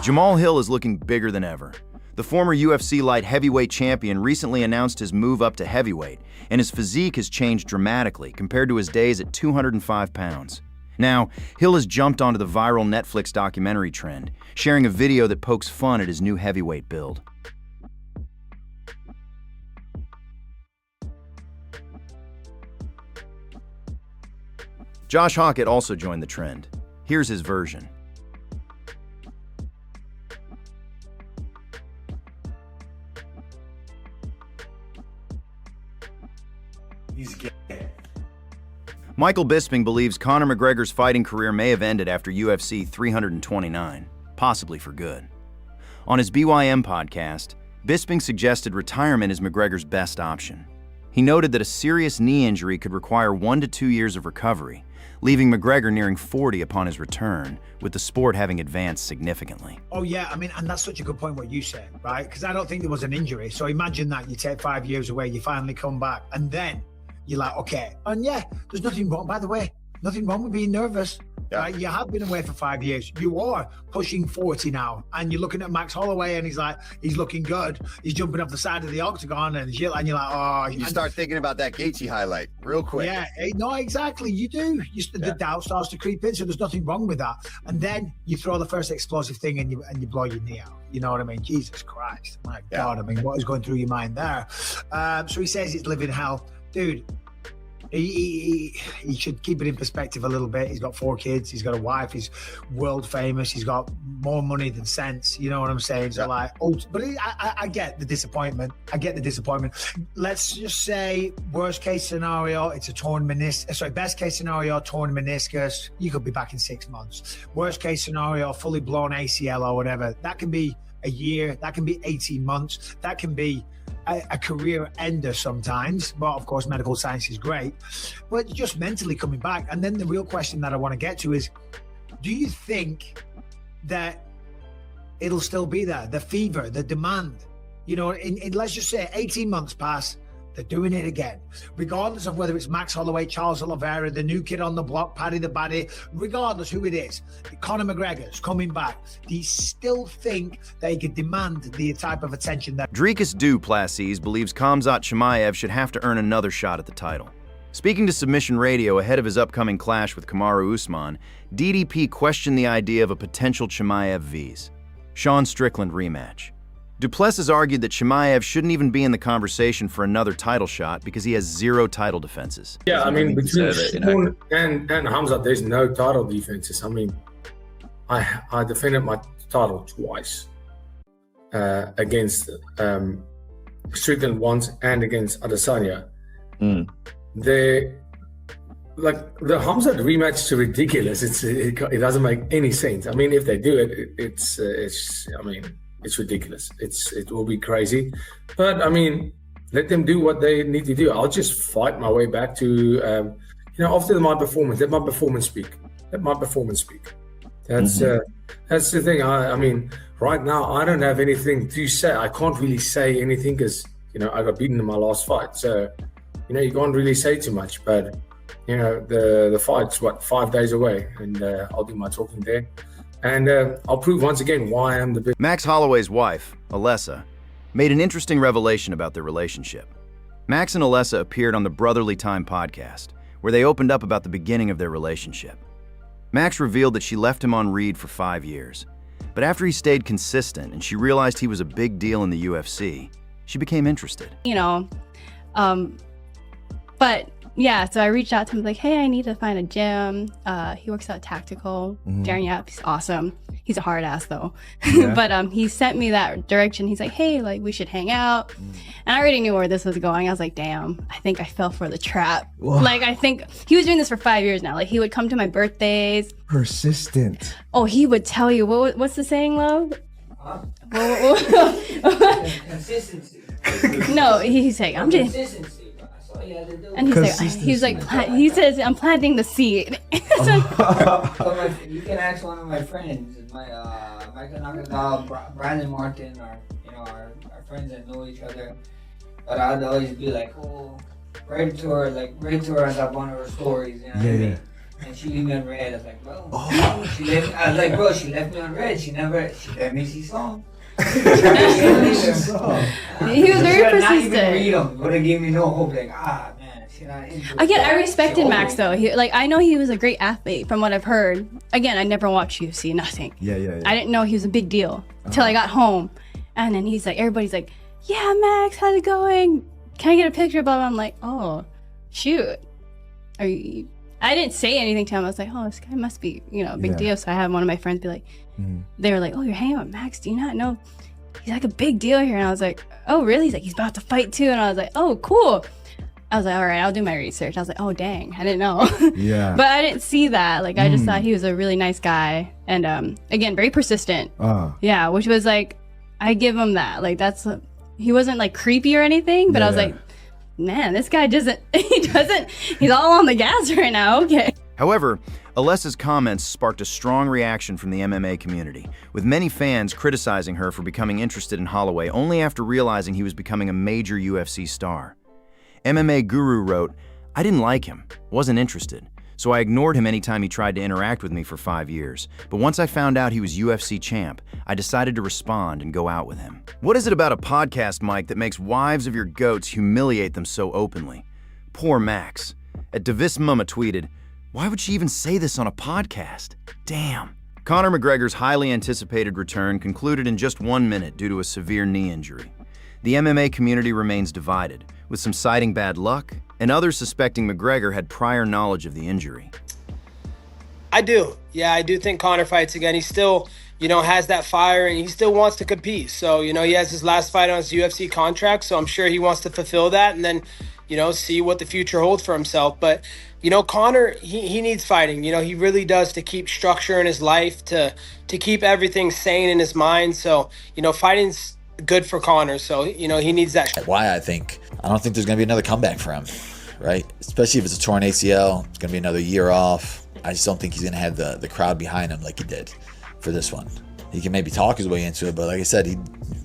Jamal Hill is looking bigger than ever. The former UFC light heavyweight champion recently announced his move up to heavyweight, and his physique has changed dramatically compared to his days at 205 pounds. Now, Hill has jumped onto the viral Netflix documentary trend, sharing a video that pokes fun at his new heavyweight build. Josh Hockett also joined the trend. Here's his version. He's gay. Michael Bisping believes Conor McGregor's fighting career may have ended after UFC 329, possibly for good. On his BYM podcast, Bisping suggested retirement is McGregor's best option. He noted that a serious knee injury could require 1 to 2 years of recovery, leaving McGregor nearing 40 upon his return, with the sport having advanced significantly. Oh yeah, I mean, and that's such a good point what you said, right? Because I don't think there was an injury. So imagine that you take 5 years away, you finally come back, and then you're like, okay. And yeah, there's nothing wrong, by the way, nothing wrong with being nervous. Yeah. Right? You have been away for 5 years. You are pushing 40 now. And you're looking at Max Holloway and he's looking good. He's jumping off the side of the octagon and you're like, oh. You start thinking about that Gaethje highlight real quick. Yeah, no, exactly. You do. The doubt starts to creep in. So there's nothing wrong with that. And then you throw the first explosive thing and you blow your knee out. You know what I mean? Jesus Christ. My God. I mean, what is going through your mind there? So he says it's living hell. Dude, he should keep it in perspective a little bit. He's got 4 kids. He's got a wife. He's world famous. He's got more money than sense. You know what I'm saying? So like, but I get the disappointment. Let's just say worst case scenario, it's a torn meniscus. Sorry, best case scenario, torn meniscus. You could be back in 6 months. Worst case scenario, fully blown ACL or whatever. That can be a year. That can be 18 months. That can be a career ender sometimes, but of course medical science is great, but just mentally coming back. And then the real question that I want to get to is, do you think that it'll still be there, the fever, the demand? You know, in let's just say 18 months pass, they're doing it again, regardless of whether it's Max Holloway, Charles Oliveira, the new kid on the block, Paddy the Baddy, regardless who it is, Conor McGregor's coming back. Do you still think they could demand the type of attention that... Dricus du Plessis believes Khamzat Chimaev should have to earn another shot at the title. Speaking to Submission Radio ahead of his upcoming clash with Kamaru Usman, DDP questioned the idea of a potential Chimaev vs. Sean Strickland rematch. Du Plessis argued that Chimaev shouldn't even be in the conversation for another title shot because he has 0 title defenses. Yeah, I mean, between Sean and Khamzat, there's no title defenses. I mean, I defended my title twice against Strickland once and against Adesanya. The Khamzat rematch is ridiculous. It doesn't make any sense. I mean, if they do it, it's ridiculous. It will be crazy. But I mean, let them do what they need to do. I'll just fight my way back to, after my performance, let my performance speak. That's the thing. I mean, right now, I don't have anything to say. I can't really say anything because, I got beaten in my last fight. So, you can't really say too much. But, the fight's, 5 days away. And I'll do my talking there. And I'll prove once again why I'm the big... Max Holloway's wife, Alessa, made an interesting revelation about their relationship. Max and Alessa appeared on the Brotherly Time podcast, where they opened up about the beginning of their relationship. Max revealed that she left him on read for 5 years, but after he stayed consistent and she realized he was a big deal in the UFC, she became interested. But yeah, so I reached out to him like, hey, I need to find a gym. He works out Tactical. Darren Yap, he's awesome. He's a hard ass though. Yeah. But he sent me that direction. He's like, hey, like we should hang out. And I already knew where this was going. I was like, damn, I think I fell for the trap. Whoa. Like, I think he was doing this for 5 years now. Like he would come to my birthdays. Persistent. Oh, he would tell you, what's the saying, love? Consistency. No, he's saying, I'm just... Consistency. And he's like, he says, I'm planting the seed. So you can ask one of my friends, Brandon Martin, our friends that know each other. But I'd always be like, oh, write to her as up on her stories, you know what I mean? And she left me on red. I was like, bro. I was like, bro, she left me on red. She let me see songs. He was very Not even persistent. read them. Would have given me no hope. Like, man. Again, I respected Max though. I know he was a great athlete from what I've heard. Again, I never watched UFC, nothing. Yeah. I didn't know he was a big deal until I got home. And then everybody's like, yeah, Max, how's it going? Can I get a picture? Blah, blah. I'm like, oh, shoot. I didn't say anything to him. I was like, oh, this guy must be, a big deal. So I had one of my friends be like, they were like, oh, you're hanging with Max. Do you not know? He's like a big deal here. And I was like, oh, really? He's like, he's about to fight too. And I was like, oh, cool. I was like, all right, I'll do my research. I was like, oh, dang, I didn't know. Yeah. But I didn't see that. Like, I just thought he was a really nice guy. And again, very persistent. Yeah, which was like, I give him that. Like, he wasn't like creepy or anything, but I was like, man, this guy he's all on the gas right now. Okay. However, Alessa's comments sparked a strong reaction from the MMA community, with many fans criticizing her for becoming interested in Holloway only after realizing he was becoming a major UFC star. MMA Guru wrote, I didn't like him, wasn't interested, so I ignored him anytime he tried to interact with me for 5 years. But once I found out he was UFC champ, I decided to respond and go out with him. What is it about a podcast, Mike, that makes wives of your GOATs humiliate them so openly? Poor Max. At Davis Mama tweeted, why would she even say this on a podcast? Damn. Conor McGregor's highly anticipated return concluded in just 1 minute due to a severe knee injury. The MMA community remains divided, with some citing bad luck and others suspecting McGregor had prior knowledge of the injury. I do. Yeah, I do think Conor fights again. He still, has that fire and he still wants to compete. So, he has his last fight on his UFC contract, so I'm sure he wants to fulfill that and then, see what the future holds for himself. But, Conor, he needs fighting. He really does, to keep structure in his life, to keep everything sane in his mind. So, fighting's good for Conor, so he needs that. Why I don't think there's gonna be another comeback for him, right? Especially if it's a torn ACL, it's gonna be another year off. I just don't think he's gonna have the crowd behind him like he did for this one. He can maybe talk his way into it, but like I said, he's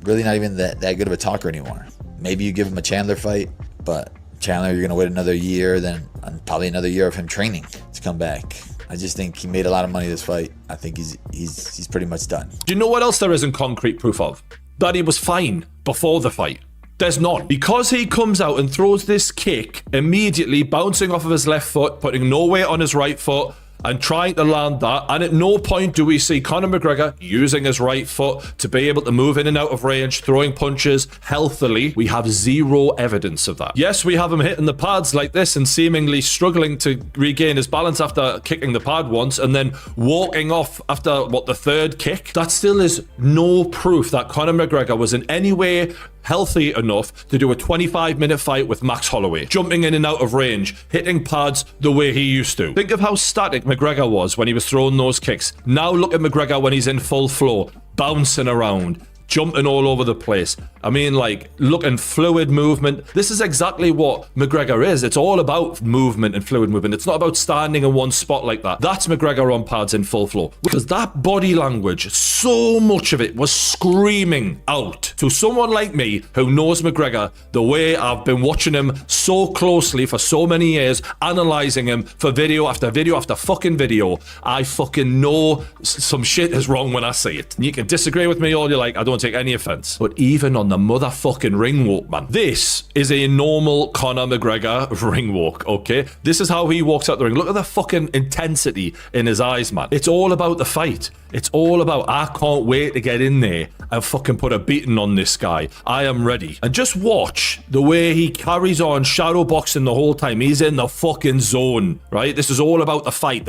really not even that good of a talker anymore. Maybe you give him a Chandler fight, but Chandler, you're gonna wait another year, then probably another year of him training to come back. I just think he made a lot of money this fight. I think he's pretty much done. Do you know what else there isn't concrete proof of? That he was fine before the fight. There's none. Because he comes out and throws this kick, immediately bouncing off of his left foot, putting no weight on his right foot, and trying to land that, and at no point do we see Conor McGregor using his right foot to be able to move in and out of range, throwing punches healthily. We have zero evidence of that. Yes, we have him hitting the pads like this and seemingly struggling to regain his balance after kicking the pad once and then walking off after, the third kick? That still is no proof that Conor McGregor was in any way healthy enough to do a 25-minute fight with Max Holloway, jumping in and out of range, hitting pads the way he used to. Think of how static McGregor was when he was throwing those kicks. Now look at McGregor when he's in full flow, bouncing around, jumping all over the place. I mean, looking fluid movement. This is exactly what McGregor is. It's all about movement and fluid movement. It's not about standing in one spot like that. That's McGregor on pads in full flow. Because that body language, so much of it was screaming out to someone like me who knows McGregor the way I've been watching him so closely for so many years, analyzing him for video after video after fucking video. I fucking know some shit is wrong when I see it. And you can disagree with me all you like. I don't take any offense. But even on the motherfucking ring walk, man, this is a normal Conor McGregor ring walk, okay? This is how he walks out the ring. Look at the fucking intensity in his eyes, man. It's all about the fight. It's all about, I can't wait to get in there and fucking put a beating on this guy. I am ready. And just watch the way he carries on shadow boxing the whole time. He's in the fucking zone, right? This is all about the fight,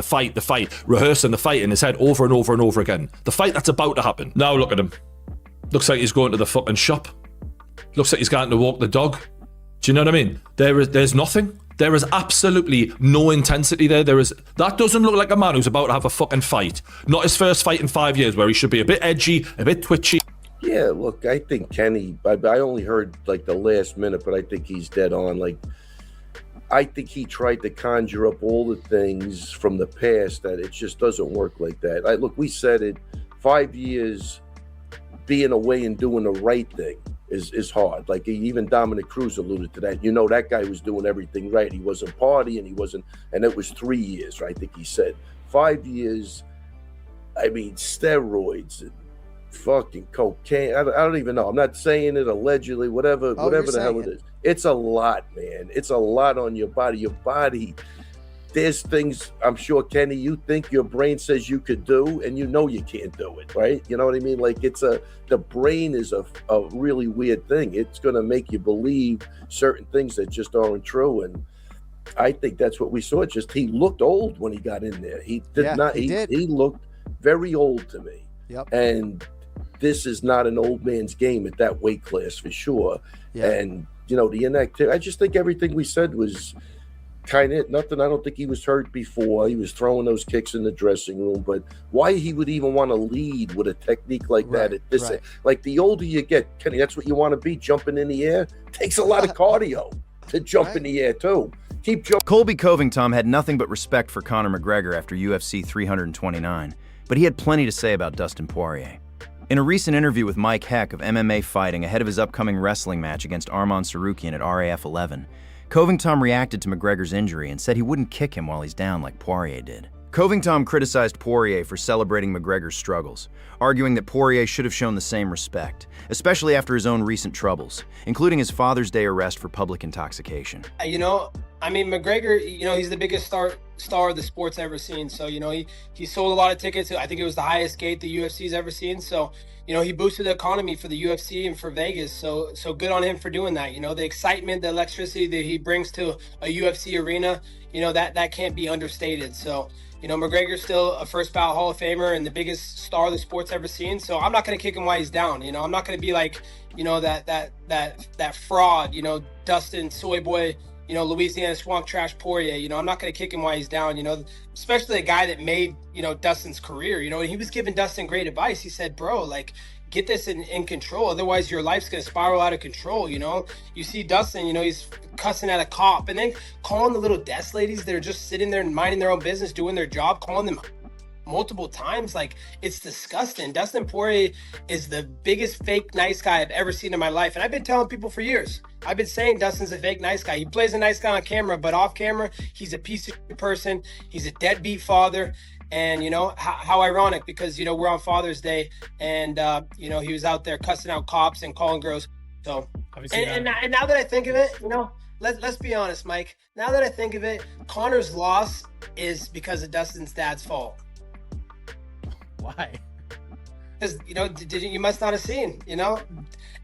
rehearsing the fight in his head over and over and over again. The fight that's about to happen. Now look at him. Looks like he's going to the fucking shop. Looks like he's going to walk the dog. Do you know what I mean? There's nothing. There is absolutely no intensity there. That doesn't look like a man who's about to have a fucking fight. Not his first fight in 5 years, where he should be a bit edgy, a bit twitchy. Yeah, look, I think Kenny, I only heard the last minute, but I think he's dead on. I think he tried to conjure up all the things from the past that it just doesn't work like that. Look, we said it, 5 years being away and doing the right thing. is hard. Like even Dominic Cruz alluded to that. You know, that guy was doing everything right. He wasn't partying. He wasn't, and it was 3 years, right? I think he said 5 years. I mean, steroids and fucking cocaine. I don't even know. I'm not saying it allegedly, whatever the hell it is. It's a lot, man. It's a lot on your body. Your body, there's things, I'm sure, Kenny, you think your brain says you could do, and you know you can't do it, right? You know what I mean? Like the brain is a really weird thing. It's going to make you believe certain things that just aren't true. And I think that's what we saw. Just he looked old when he got in there. He looked very old to me. Yep. And this is not an old man's game at that weight class for sure. Yeah. And, you know, the inactivity, I just think everything we said was kind of nothing. I don't think he was hurt before. He was throwing those kicks in the dressing room, but why he would even want to lead with a technique like that at this, like the older you get, Kenny, that's what you want to be, jumping in the air. Takes a lot of cardio to jump in the air too. Keep jumping. Colby Covington had nothing but respect for Conor McGregor after UFC 329, but he had plenty to say about Dustin Poirier. In a recent interview with Mike Heck of MMA Fighting ahead of his upcoming wrestling match against Arman Sarukian at RAF 11, Covington reacted to McGregor's injury and said he wouldn't kick him while he's down like Poirier did. Covington criticized Poirier for celebrating McGregor's struggles, arguing that Poirier should have shown the same respect, especially after his own recent troubles, including his Father's Day arrest for public intoxication. You know, I mean, McGregor, you know, he's the biggest star the sport's ever seen. So, you know, he sold a lot of tickets. I think it was the highest gate the UFC's ever seen. So, you know, he boosted the economy for the UFC and for Vegas. So good on him for doing that. You know, the excitement, the electricity that he brings to a UFC arena, you know, that can't be understated. So, you know, McGregor's still a first ballot Hall of Famer and the biggest star the sport's ever seen. So I'm not going to kick him while he's down. You know, I'm not going to be like, you know, that fraud, you know, Dustin Soy Boy, you know, Louisiana Swamp Trash Poirier. You know, I'm not going to kick him while he's down, you know, especially a guy that made, you know, Dustin's career. You know, and he was giving Dustin great advice. He said, bro, like, get this in control. Otherwise, your life's going to spiral out of control, you know? You see Dustin, you know, he's cussing at a cop and then calling the little desk ladies that are just sitting there and minding their own business, doing their job, calling them multiple times. Like, it's disgusting. Dustin Poirier is the biggest fake nice guy I've ever seen in my life. And I've been telling people for years. I've been saying Dustin's a fake nice guy. He plays a nice guy on camera, but off camera, he's a piece of person. He's a deadbeat father. And, you know, how ironic, because, you know, we're on Father's Day and, you know, he was out there cussing out cops and calling girls. So, and now that I think of it, you know, let's be honest, Mike. Now that I think of it, Conor's loss is because of Dustin's dad's fault. Why? Because, you know, you must not have seen, you know,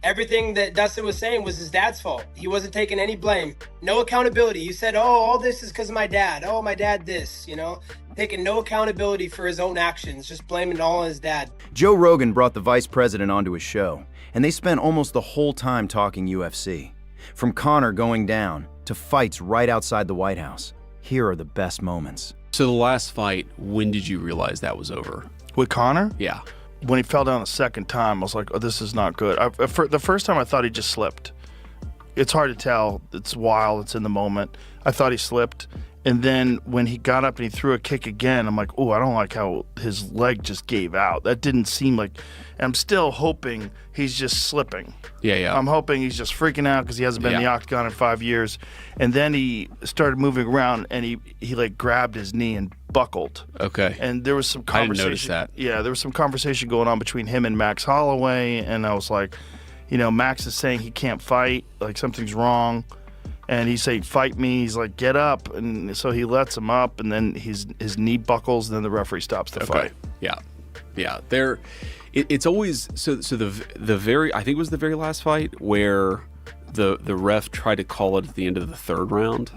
everything that Dustin was saying was his dad's fault. He wasn't taking any blame, no accountability. You said, oh, all this is because of my dad. Oh, my dad this, you know, taking no accountability for his own actions, just blaming it all on his dad. Joe Rogan brought the vice president onto his show, and they spent almost the whole time talking UFC. From Conor going down to fights right outside the White House. Here are the best moments. So the last fight, when did you realize that was over? With Conor? Yeah. When he fell down the second time, I was like, oh, this is not good. The first time I thought he just slipped. It's hard to tell. It's wild. It's in the moment. I thought he slipped. And then when he got up and he threw a kick again, I'm like, oh, I don't like how his leg just gave out. That didn't seem like, and I'm still hoping he's just slipping. Yeah. I'm hoping he's just freaking out because he hasn't been in the octagon in 5 years. And then he started moving around and he like grabbed his knee and buckled. Okay. And there was some conversation. I didn't notice that. Yeah, there was some conversation going on between him and Max Holloway. And I was like, you know, Max is saying he can't fight, like something's wrong. And he's saying, fight me. He's like, get up. And so he lets him up, and then his knee buckles, and then the referee stops the fight. Yeah. It's always so the very, I think it was the very last fight where the ref tried to call it at the end of the third round,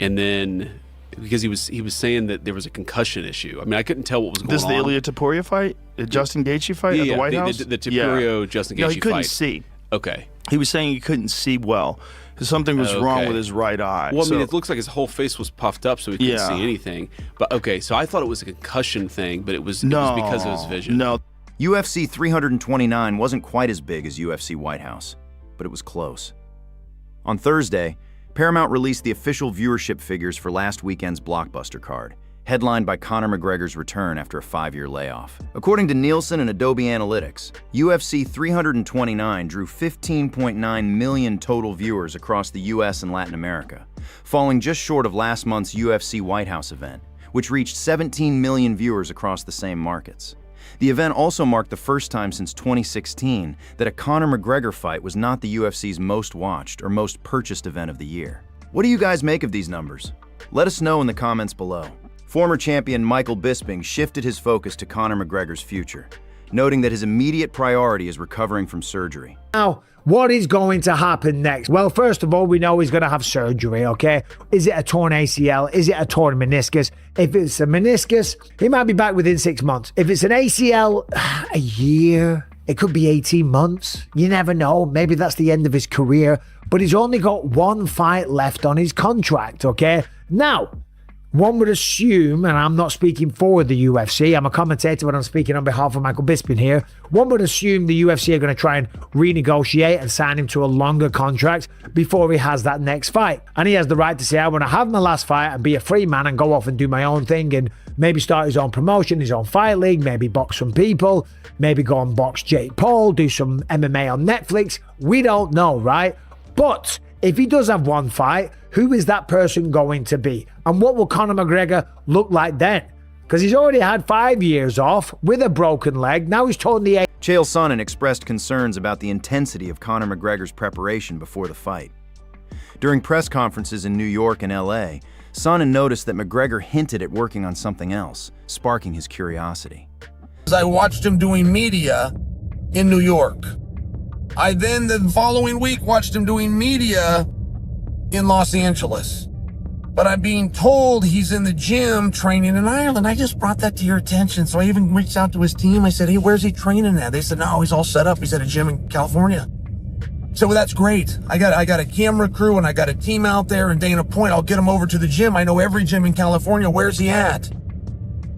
and then because he was saying that there was a concussion issue. I mean, I couldn't tell what was going on. This is the Ilia Topuria fight, the Justin Gaethje fight at the White House. The Topuria Justin Gaethje fight. No, he couldn't see. Okay. He was saying he couldn't see well. Something was wrong with his right eye. Well, I mean, it looks like his whole face was puffed up, so he couldn't see anything. But okay, so I thought it was a concussion thing, but it was because of his vision. No. UFC 329 wasn't quite as big as UFC White House, but it was close. On Thursday, Paramount released the official viewership figures for last weekend's blockbuster card, headlined by Conor McGregor's return after a 5-year layoff. According to Nielsen and Adobe Analytics, UFC 329 drew 15.9 million total viewers across the US and Latin America, falling just short of last month's UFC White House event, which reached 17 million viewers across the same markets. The event also marked the first time since 2016 that a Conor McGregor fight was not the UFC's most watched or most purchased event of the year. What do you guys make of these numbers? Let us know in the comments below. Former champion Michael Bisping shifted his focus to Conor McGregor's future, noting that his immediate priority is recovering from surgery. Now, what is going to happen next? Well, first of all, we know he's going to have surgery, okay? Is it a torn ACL? Is it a torn meniscus? If it's a meniscus, he might be back within 6 months. If it's an ACL, a year. It could be 18 months. You never know. Maybe that's the end of his career. But he's only got one fight left on his contract, okay? Now, one would assume, and I'm not speaking for the UFC, I'm a commentator, but I'm speaking on behalf of Michael Bisping here. One would assume the UFC are going to try and renegotiate and sign him to a longer contract before he has that next fight. And he has the right to say, I want to have my last fight and be a free man and go off and do my own thing and maybe start his own promotion, his own fight league, maybe box some people, maybe go and box Jake Paul, do some MMA on Netflix. We don't know, right? But if he does have one fight, who is that person going to be? And what will Conor McGregor look like then? Because he's already had 5 years off with a broken leg. Now he's torn the Chael Sonnen expressed concerns about the intensity of Conor McGregor's preparation before the fight. During press conferences in New York and LA, Sonnen noticed that McGregor hinted at working on something else, sparking his curiosity. I watched him doing media in New York. I then, the following week, watched him doing media in Los Angeles. But I'm being told he's in the gym training in Ireland. I just brought that to your attention. So I even reached out to his team. I said, hey, where's he training at? They said, no, he's all set up. He's at a gym in California. So that's great. I got a camera crew and I got a team out there in Dana Point. I'll get him over to the gym. I know every gym in California. Where's he at?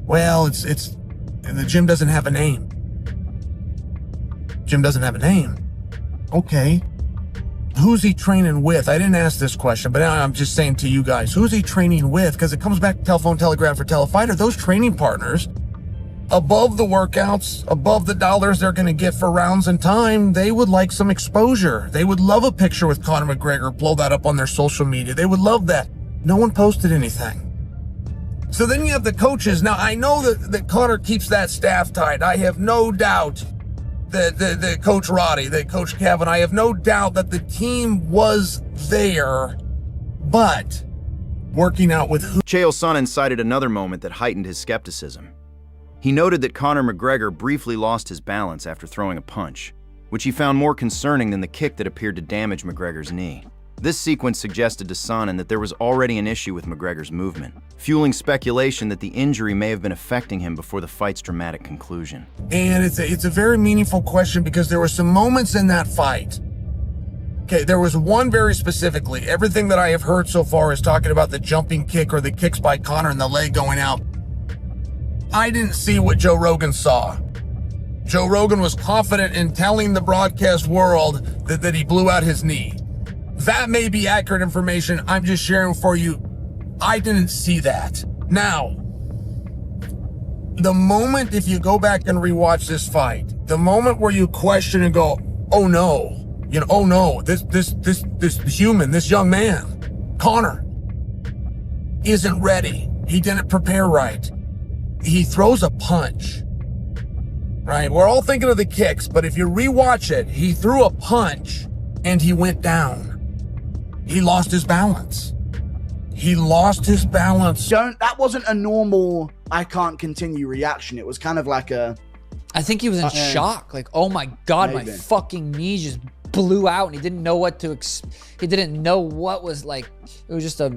Well, the gym doesn't have a name. Gym doesn't have a name. Okay. Who's he training with? I didn't ask this question, but I'm just saying to you guys, who's he training with? Because it comes back to telephone, telegraph, or telefighter. Those training partners, above the workouts, above the dollars they're going to get for rounds and time, they would like some exposure. They would love a picture with Conor McGregor, blow that up on their social media. They would love that. No one posted anything. So then you have the coaches. Now, I know that Conor keeps that staff tight. I have no doubt that Coach Roddy, that Coach Kevin, I have no doubt that the team was there, but working out with who? Chael Sonnen cited another moment that heightened his skepticism. He noted that Conor McGregor briefly lost his balance after throwing a punch, which he found more concerning than the kick that appeared to damage McGregor's knee. This sequence suggested to Sonnen that there was already an issue with McGregor's movement, fueling speculation that the injury may have been affecting him before the fight's dramatic conclusion. And it's a very meaningful question because there were some moments in that fight. Okay, there was one very specifically. Everything that I have heard so far is talking about the jumping kick or the kicks by Conor and the leg going out. I didn't see what Joe Rogan saw. Joe Rogan was confident in telling the broadcast world that he blew out his knee. That may be accurate information. I'm just sharing for you. I didn't see that. Now, the moment, if you go back and rewatch this fight, the moment where you question and go, oh no, oh no, this human, this young man, Conor, isn't ready. He didn't prepare right. He throws a punch, right? We're all thinking of the kicks, but if you rewatch it, he threw a punch and he went down. He lost his balance. He lost his balance. That wasn't a normal, I can't continue reaction. It was kind of like I think he was in shock. Like, oh my God, maybe. My fucking knee just blew out and he didn't know what to, he didn't know what was like, it was just it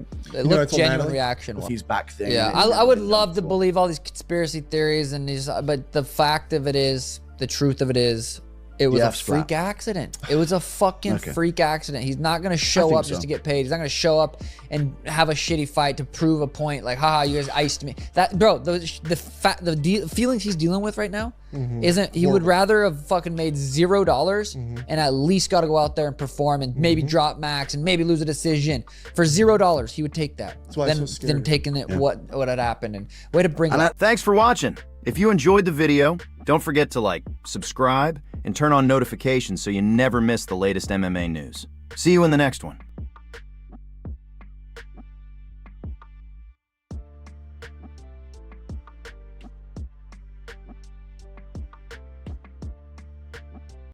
looked genuine reaction. If he's back there. Yeah, I would love to believe all these conspiracy theories and these, but the fact of it is, the truth of it is It was a Jeff's flat. freak accident. It was a fucking freak accident. He's not gonna show up just to get paid. He's not gonna show up and have a shitty fight to prove a point. Like, haha, you guys iced me. That, bro, the feelings he's dealing with right now isn't. He would rather have fucking made $0 and at least got to go out there and perform and maybe drop Max and maybe lose a decision for $0. He would take that. That's why it's so scary. Than taking it what had happened. And way to bring it. Thanks for watching. If you enjoyed the video, don't forget to like, subscribe, and turn on notifications so you never miss the latest MMA news. See you in the next one.